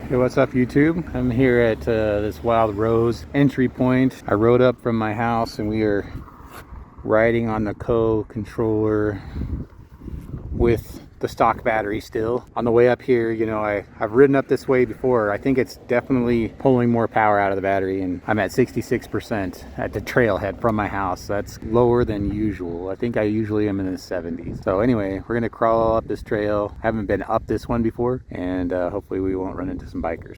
Hey, what's up YouTube? I'm here at this Wild Rose entry point. I rode up from my house and we are riding on the controller with the stock battery still. On the way up here, you know, I've ridden up this way before. I think it's definitely pulling more power out of the battery, and I'm at 66% at the trailhead from my house. That's lower than usual. I think I usually am in the 70s. So anyway, we're gonna crawl up this trail. Haven't been up this one before, and hopefully we won't run into some bikers.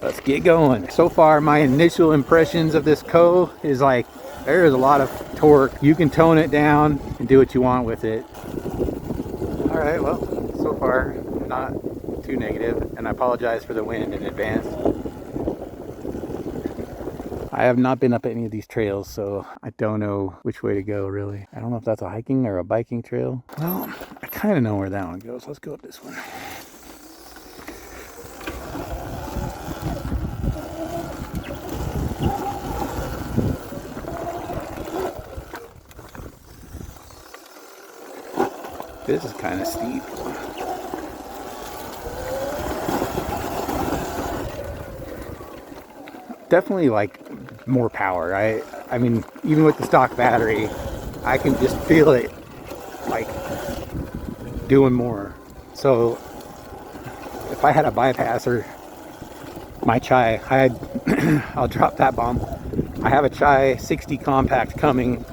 Let's get going. So far, my initial impressions of this is like, there is a lot of torque. You can tone it down and do what you want with it. All right, well, so far, not too negative, and I apologize for the wind in advance. I have not been up any of these trails, so I don't know which way to go, really. I don't know if that's a hiking or a biking trail. Well, I kind of know where that one goes. Let's go up this one. This is kind of steep. Definitely like more power. I mean, even with the stock battery, I can just feel it like doing more. So if I had a bypasser, my Chai, I'll drop that bomb. I have a Chai 60 compact coming.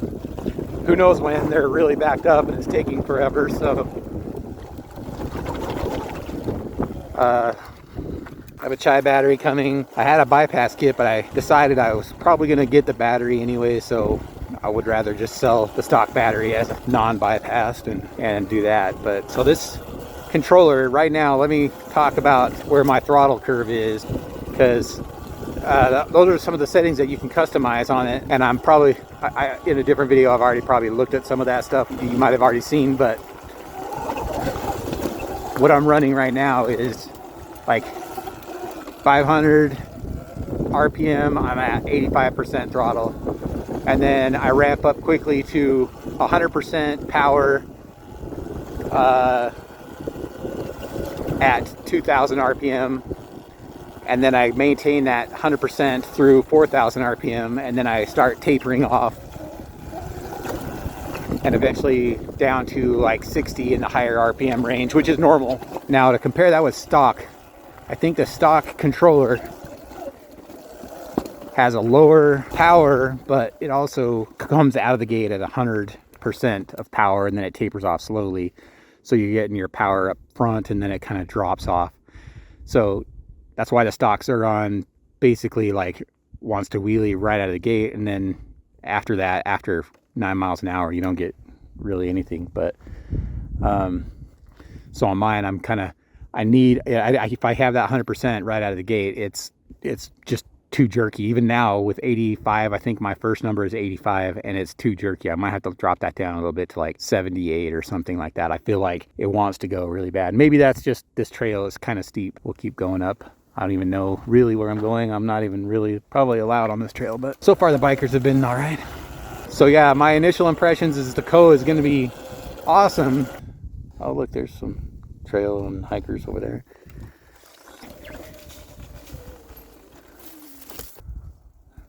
Who knows when they're really backed up and it's taking forever, so I have a Chai battery coming. I had a bypass kit, but I decided I was probably going to get the battery anyway, so I would rather just sell the stock battery as a non-bypassed and do that. But so this controller right now, let me talk about where my throttle curve is, because those are some of the settings that you can customize on it, and I'm probably in a different video I've already probably looked at some of that stuff you might have already seen, but what I'm running right now is like 500 RPM. I'm at 85% throttle, and then I ramp up quickly to 100% power at 2000 RPM. And then I maintain that 100% through 4,000 RPM, and then I start tapering off, and eventually down to like 60 in the higher RPM range, which is normal. Now to compare that with stock, I think the stock controller has a lower power, but it also comes out of the gate at 100% of power, and then it tapers off slowly. So you're getting your power up front, and then it kind of drops off. So that's why the stock Sur-Ron basically like wants to wheelie right out of the gate, and then after that, after 9 miles an hour, you don't get really anything. But so on mine, I'm kind of, if I have that 100% right out of the gate, it's just too jerky. Even now with 85, I think my first number is 85, and it's too jerky. I might have to drop that down a little bit to like 78 or something like that. I feel like it wants to go really bad. Maybe that's just, this trail is kind of steep. We'll keep going up. I don't even know really where I'm going. I'm not even really probably allowed on this trail, but so far the bikers have been all right. So yeah, my initial impressions is the is going to be awesome. Oh look, there's some trail and hikers over there.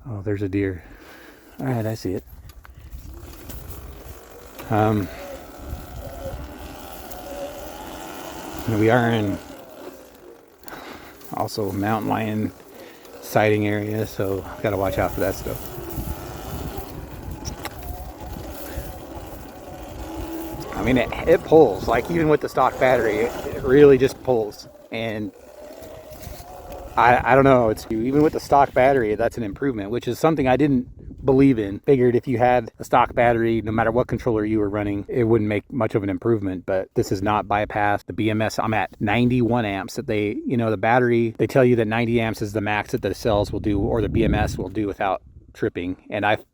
Oh, there's a deer. All right, I see it. We are in also mountain lion sighting area, so gotta watch out for that stuff. I mean, it pulls, like even with the stock battery, it really just pulls. And I don't know, it's even with the stock battery, that's an improvement, which is something I didn't believe in. Figured if you had a stock battery, no matter what controller you were running, it wouldn't make much of an improvement. But this is not bypassed. The BMS, I'm at 91 amps. That they, you know, the battery, they tell you that 90 amps is the max that the cells will do, or the BMS will do without tripping. And I've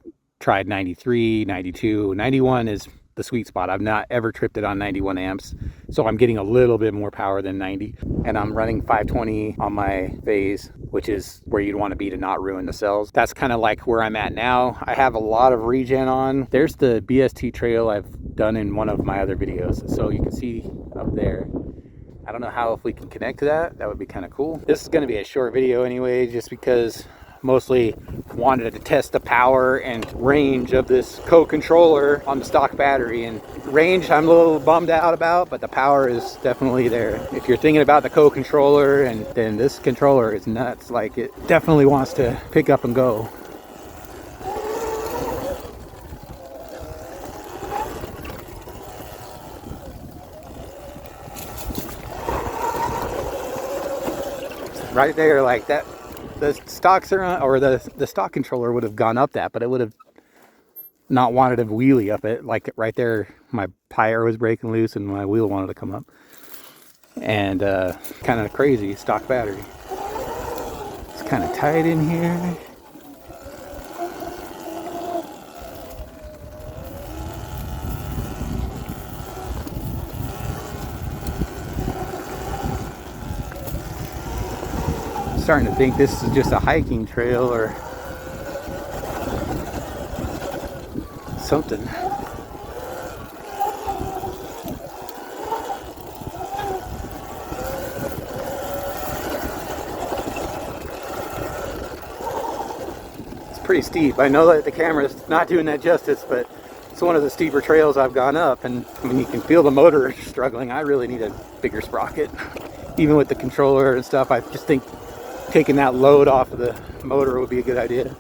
tried 93, 92, 91 is the sweet spot. I've not ever tripped it on 91 amps, so I'm getting a little bit more power than 90, and I'm running 520 on my phase, which is where you'd want to be to not ruin the cells. That's kind of like where I'm at now. I have a lot of regen on. There's the BST trail I've done in one of my other videos. So you can see up there. I don't know how, if we can connect to that. That would be kind of cool. This is going to be a short video anyway, just because mostly wanted to test the power and range of this co-controller on the stock battery. And range I'm a little bummed out about, but the power is definitely there. If you're thinking about the co-controller, and then this controller is nuts. Like, it definitely wants to pick up and go. Right there, like that, the stock Sur-Ron, or the stock controller would have gone up that, but it would have not wanted to wheelie up it. Like right there, my tire was breaking loose and my wheel wanted to come up. And kind of crazy stock battery. It's kind of tight in here. Starting to think this is just a hiking trail or something. It's pretty steep. I know that the camera's not doing that justice, but it's one of the steeper trails I've gone up, and I mean, you can feel the motor struggling. I really need a bigger sprocket. Even with the controller and stuff, I just think taking that load off of the motor would be a good idea.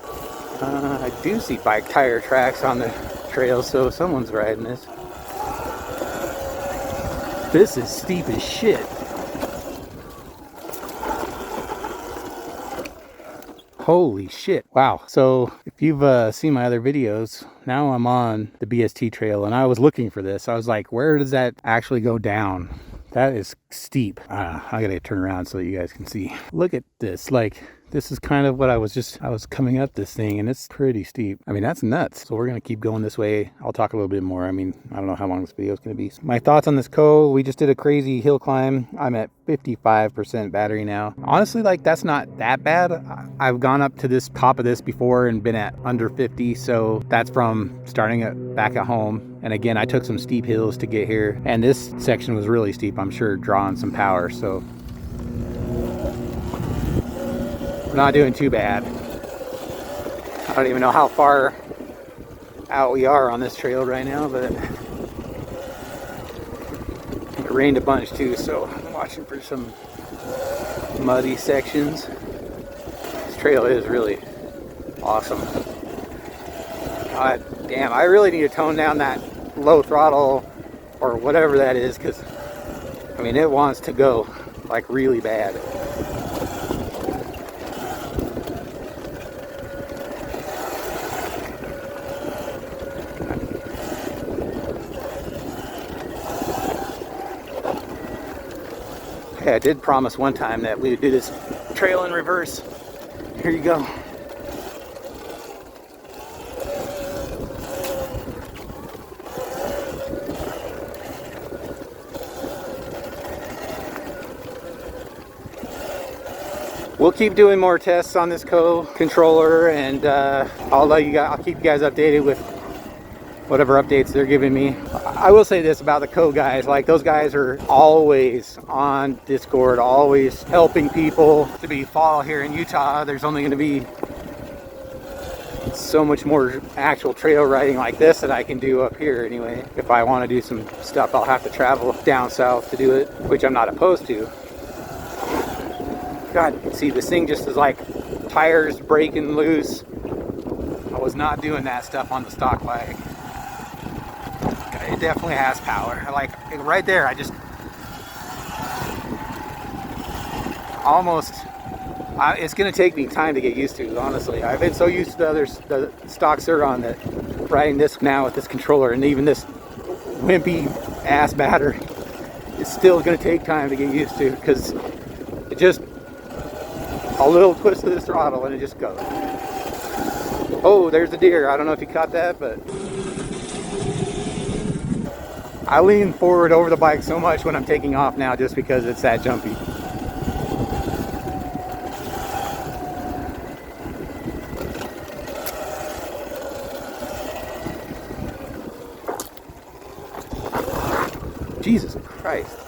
I do see bike tire tracks on the trail, so someone's riding this. This is steep as shit. Holy shit. Wow. So if you've seen my other videos, now I'm on the BST trail, and I was looking for this. I was like, where does that actually go down? That is steep. I gotta turn around so that you guys can see. Look at this. Like, this is kind of what I was coming up this thing, and it's pretty steep. I mean, that's nuts. So we're gonna keep going this way. I'll talk a little bit more. I mean, I don't know how long this video is gonna be. My thoughts on this we just did a crazy hill climb. I'm at 55% battery now. Honestly, like, that's not that bad. I've gone up to this top of this before and been at under 50. So that's from starting back at home. And again, I took some steep hills to get here, and this section was really steep, I'm sure, drawing some power. So we're not doing too bad. I don't even know how far out we are on this trail right now, but it rained a bunch too, so I'm watching for some muddy sections. This trail is really awesome. God damn, I really need to tone down that low throttle or whatever that is, because I mean, it wants to go like really bad. Hey, I did promise one time that we would do this trail in reverse. Here you go. We'll keep doing more tests on this controller, and I'll keep you guys updated with whatever updates they're giving me. I will say this about the guys, like, those guys are always on Discord, always helping people. To be fall here in Utah, there's only going to be so much more actual trail riding like this that I can do up here anyway. If I want to do some stuff, I'll have to travel down south to do it, which I'm not opposed to. God, see, this thing just is like tires breaking loose. I was not doing that stuff on the stock bike. It definitely has power. Like, right there, I just almost, it's going to take me time to get used to, honestly. I've been so used to the stock Sur-Ron that riding this now with this controller, and even this wimpy ass battery, it's still going to take time to get used to, because it just, a little twist of the throttle and it just goes. Oh, there's a deer. I don't know if you caught that, but I lean forward over the bike so much when I'm taking off now, just because it's that jumpy. Christ.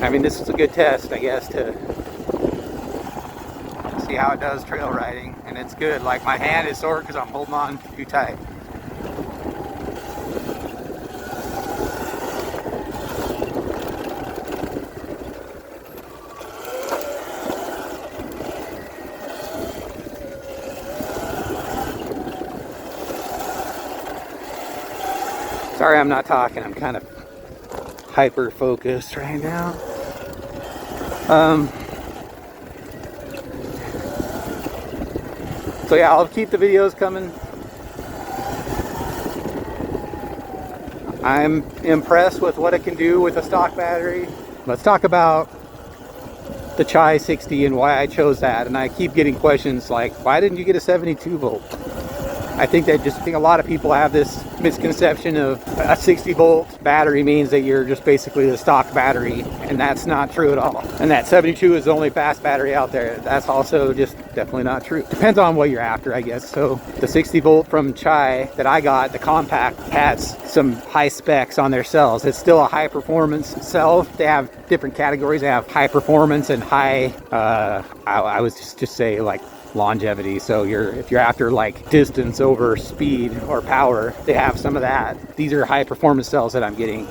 I mean, this is a good test, I guess, to see how it does trail riding. And it's good. Like, my hand is sore because I'm holding on too tight. Sorry I'm not talking, I'm kind of hyper focused right now. So yeah, I'll keep the videos coming. I'm impressed with what it can do with a stock battery. Let's talk about the Chai 60 and why I chose that. And I keep getting questions like, why didn't you get a 72 volt? I think a lot of people have this misconception of a 60 volt battery means that you're just basically the stock battery, and that's not true at all. And that 72 is the only fast battery out there. That's also just definitely not true. Depends on what you're after, I guess. So the 60 volt from Chai that I got, the compact, has some high specs on their cells. It's still a high performance cell. They have different categories. They have high performance and high, I would just say like longevity. So if you're after like distance over speed or power, they have some of that. These are high performance cells that I'm getting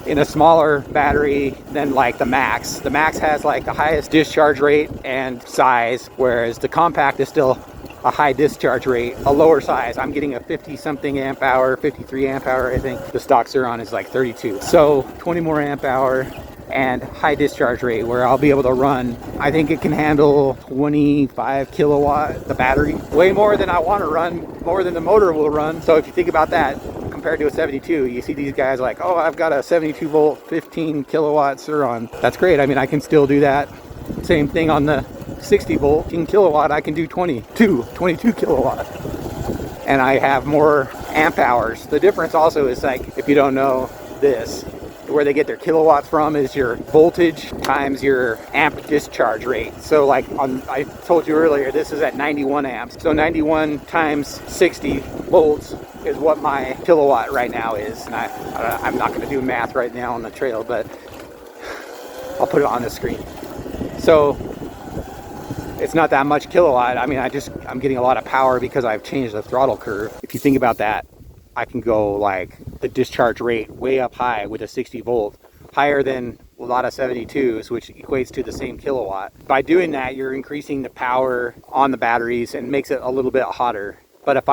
in a smaller battery than like the Max. The Max has like the highest discharge rate and size, whereas the compact is still a high discharge rate, a lower size. I'm getting a 50 something amp hour, 53 amp hour, I think. The stock Sur-Ron is like 32. So 20 more amp hour and high discharge rate, where I'll be able to run, I think it can handle 25 kilowatt, the battery, way more than I want to run, more than the motor will run. So if you think about that compared to a 72, you see these guys like, oh, I've got a 72 volt 15 kilowatt Sur-Ron. That's great. I mean, I can still do that. Same thing on the 60 volt 15 kilowatt, I can do 22 kilowatt, and I have more amp hours. The difference also is, like, if you don't know this, where they get their kilowatts from is your voltage times your amp discharge rate. So like I told you earlier, this is at 91 amps. So 91 times 60 volts is what my kilowatt right now is. And I'm not going to do math right now on the trail, but I'll put it on the screen. So it's not that much kilowatt. I mean, I'm getting a lot of power because I've changed the throttle curve. If you think about that, I can go like the discharge rate way up high with a 60 volt, higher than a lot of 72s, which equates to the same kilowatt. By doing that, you're increasing the power on the batteries and makes it a little bit hotter. But if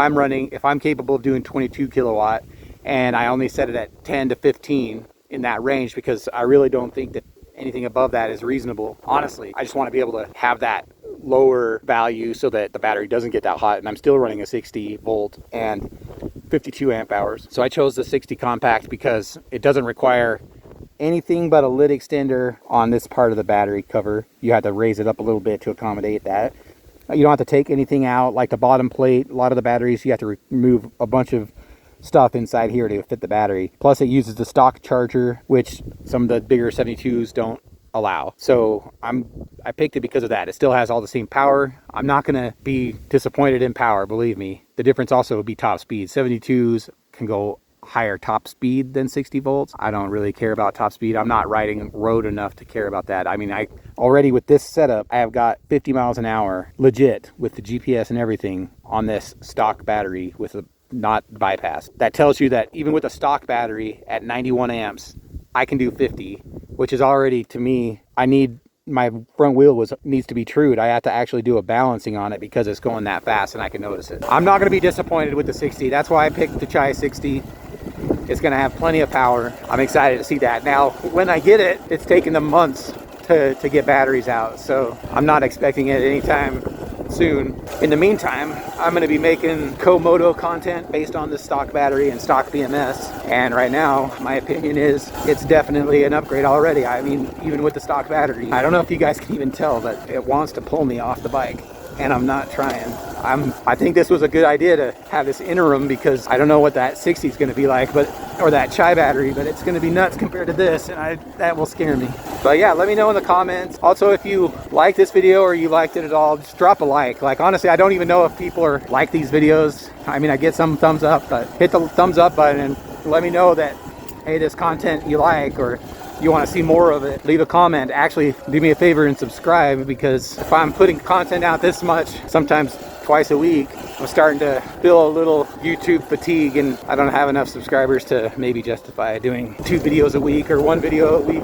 I'm capable of doing 22 kilowatt, and I only set it at 10 to 15 in that range, because I really don't think that anything above that is reasonable. Honestly, I just want to be able to have that lower value so that the battery doesn't get that hot, and I'm still running a 60 volt and 52 amp hours. So I chose the 60 compact because it doesn't require anything but a lid extender on this part of the battery cover. You have to raise it up a little bit to accommodate that. You don't have to take anything out, like the bottom plate. A lot of the batteries, you have to remove a bunch of stuff inside here to fit the battery. Plus it uses the stock charger, which some of the bigger 72s don't allow. So I picked it because of that. It still has all the same power. I'm not going to be disappointed in power, believe me. The difference also would be top speed. 72s can go higher top speed than 60 volts. I don't really care about top speed. I'm not riding road enough to care about that. I mean, I already with this setup, I have got 50 miles an hour legit with the GPS and everything on this stock battery with a not bypass. That tells you that even with a stock battery at 91 amps, I can do 50, which is already, to me, my front wheel needs to be trued. I have to actually do a balancing on it because it's going that fast and I can notice it. I'm not going to be disappointed with the 60. That's why I picked the Chai 60. It's going to have plenty of power. I'm excited to see that. Now, when I get it, it's taken them months to get batteries out, so I'm not expecting it anytime soon. In the meantime, I'm going to be making Moto content based on the stock battery and stock BMS, and right now my opinion is it's definitely an upgrade already. I mean, even with the stock battery, I don't know if you guys can even tell, but it wants to pull me off the bike. and I'm not trying. I think this was a good idea to have this interim, because I don't know what that 60 is going to be like, or that chai battery, but it's going to be nuts compared to this, and that will scare me. But yeah, let me know in the comments. Also, if you like this video or you liked it at all, just drop a like. Like, honestly, I don't even know if people are like these videos. I mean, I get some thumbs up, but hit the thumbs up button and let me know that, hey, this content you like, or you want to see more of it. Leave a comment. Actually, do me a favor and subscribe, because if I'm putting content out this much, sometimes twice a week, I'm starting to feel a little YouTube fatigue, and I don't have enough subscribers to maybe justify doing 2 videos a week or 1 video a week.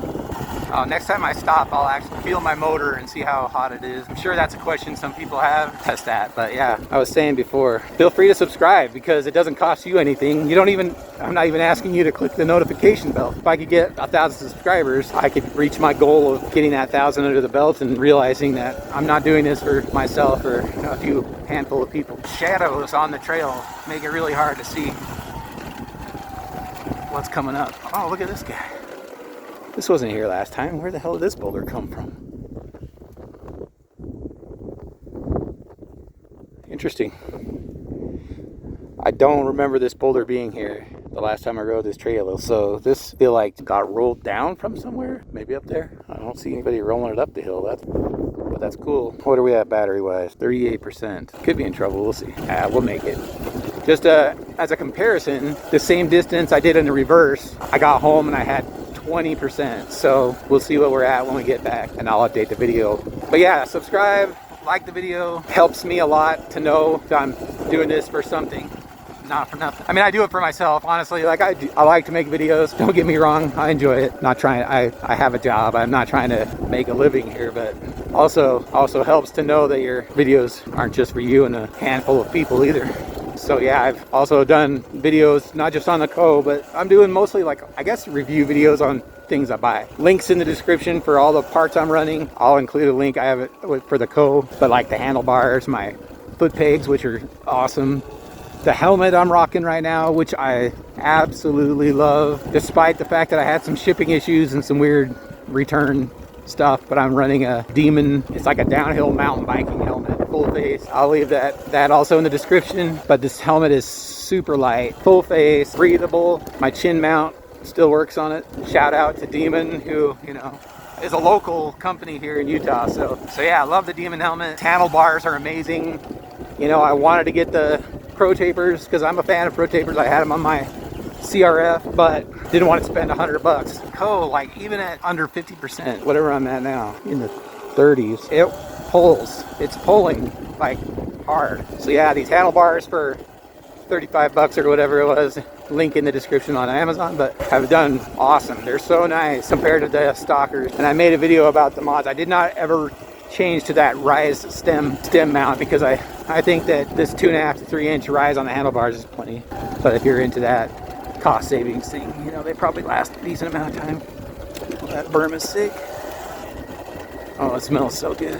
Next time I stop, I'll actually feel my motor and see how hot it is. I'm sure that's a question some people have. Test that. But yeah, I was saying before, feel free to subscribe, because it doesn't cost you anything. I'm not even asking you to click the notification bell. If I could get 1,000 subscribers, I could reach my goal of getting that 1,000 under the belt, and realizing that I'm not doing this for myself or a few handful of people. Shadows on the trail make it really hard to see what's coming up. Oh, look at this guy. This wasn't here last time. Where the hell did this boulder come from? Interesting. I don't remember this boulder being here the last time I rode this trail. So this feel like got rolled down from somewhere. Maybe up there. I don't see anybody rolling it up the hill. But that's cool. What are we at battery wise? 38%. Could be in trouble. We'll see. We'll make it. Just as a comparison, the same distance I did in the reverse, I got home and I had 20%. So we'll see what we're at when we get back, and I'll update the video. But yeah, subscribe, like the video. Helps me a lot to know that I'm doing this for something, not for nothing. I mean, I do it for myself, honestly. Like, I like to make videos. Don't get me wrong, I enjoy it. Not trying. I have a job. I'm not trying to make a living here, but also helps to know that your videos aren't just for you and a handful of people either. So yeah, I've also done videos not just on the Co, but I'm doing mostly, like, I guess, review videos on things I buy. Links in the description for all the parts I'm running. I'll include a link. I have it for the Co, but like the handlebars, my foot pegs, which are awesome. The helmet I'm rocking right now, which I absolutely love, despite the fact that I had some shipping issues and some weird return stuff, but I'm running a Demon. It's like a downhill mountain biking helmet, full face. I'll leave that also in the description. But this helmet is super light, full face, breathable. My chin mount still works on it. Shout out to Demon, who, you know, is a local company here in Utah. So yeah, I love the Demon helmet. Handlebars are amazing. You know, I wanted to get the Pro Tapers because I'm a fan of Pro Tapers. I had them on my CRF, but didn't want to spend $100. Co, like, even at under 50%, whatever I'm at now, in the 30s, it pulls. It's pulling like hard. So yeah, these handlebars for $35 or whatever it was. Link in the description on Amazon, but have done awesome. They're so nice compared to the stockers. And I made a video about the mods. I did not ever change to that rise stem mount, because I think that this 2.5 to 3 inch rise on the handlebars is plenty. But if you're into that cost savings thing, you know, they probably last a decent amount of time. That berm is sick. Oh, it smells so good.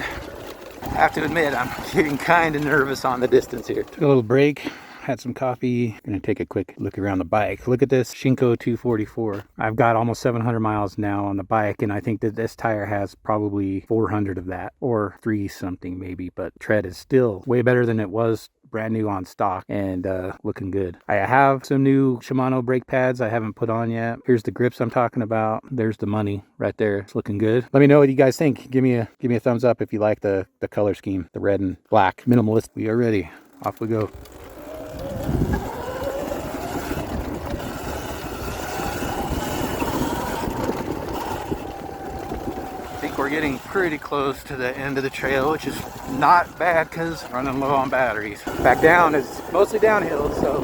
I have to admit, I'm getting kind of nervous on the distance here. Took a little break, had some coffee. Gonna take a quick look around the bike. Look at this Shinko 244. I've got almost 700 miles now on the bike, and I think that this tire has probably 400 of that, or 3 something maybe, but tread is still way better than it was brand new on stock, and looking good. I have some new Shimano brake pads I haven't put on yet. Here's the grips I'm talking about. There's the money right there. It's looking good. Let me know what you guys think. Give me a thumbs up if you like the color scheme, the red and black minimalist. We are ready. Off we go. We're getting pretty close to the end of the trail, which is not bad because running low on batteries. Back down is mostly downhill, so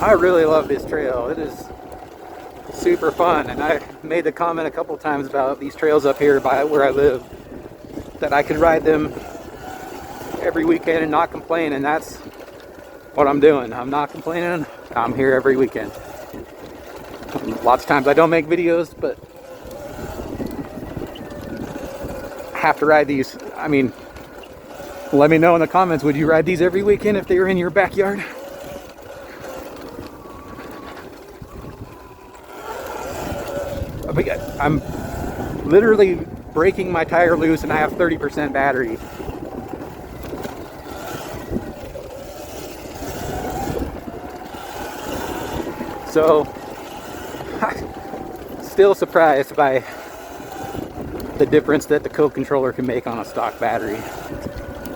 I really love this trail. It is super fun, and I made the comment a couple times about these trails up here by where I live, that I could ride them every weekend and not complain, and that's what I'm doing. I'm not complaining. I'm here every weekend. Lots of times I don't make videos, but have to ride these. I mean, let me know in the comments, would you ride these every weekend if they were in your backyard? I'm literally breaking my tire loose and I have 30% battery. So, still surprised by the difference that the Coke controller can make on a stock battery.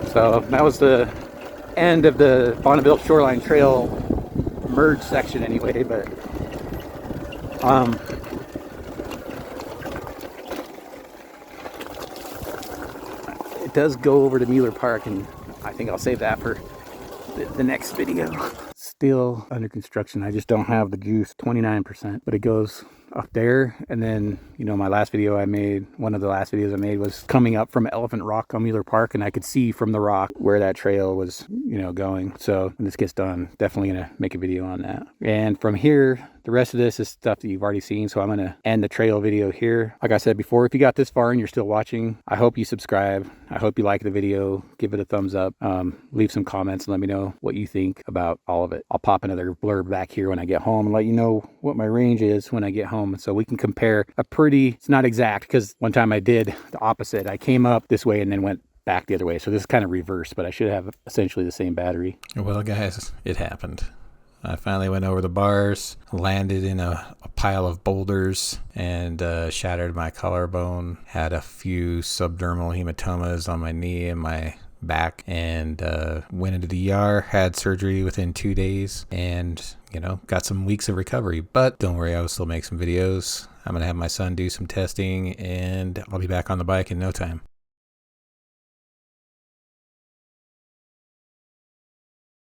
So that was the end of the Bonneville Shoreline Trail merge section anyway, but it does go over to Mueller Park, and I think I'll save that for the next video. Still under construction. I just don't have the juice, 29%, but it goes up there. And then, you know, my last video I made, one of the last videos I made was coming up from Elephant Rock on Mueller Park, and I could see from the rock where that trail was, you know, going. So when this gets done, definitely gonna make a video on that. And from here, the rest of this is stuff that you've already seen, so I'm gonna end the trail video here. Like I said before, if you got this far and you're still watching, I hope you subscribe. I hope you like the video, give it a thumbs up, leave some comments and let me know what you think about all of it. I'll pop another blurb back here when I get home and let you know what my range is when I get home, so we can compare a pretty, it's not exact, because one time I did the opposite. I came up this way and then went back the other way, so this is kind of reversed, but I should have essentially the same battery. Well, guys, it happened. I finally went over the bars, landed in a pile of boulders, and shattered my collarbone. Had a few subdermal hematomas on my knee and my back, and went into the ER, had surgery within 2 days, and, you know, got some weeks of recovery. But don't worry, I will still make some videos. I'm going to have my son do some testing, and I'll be back on the bike in no time.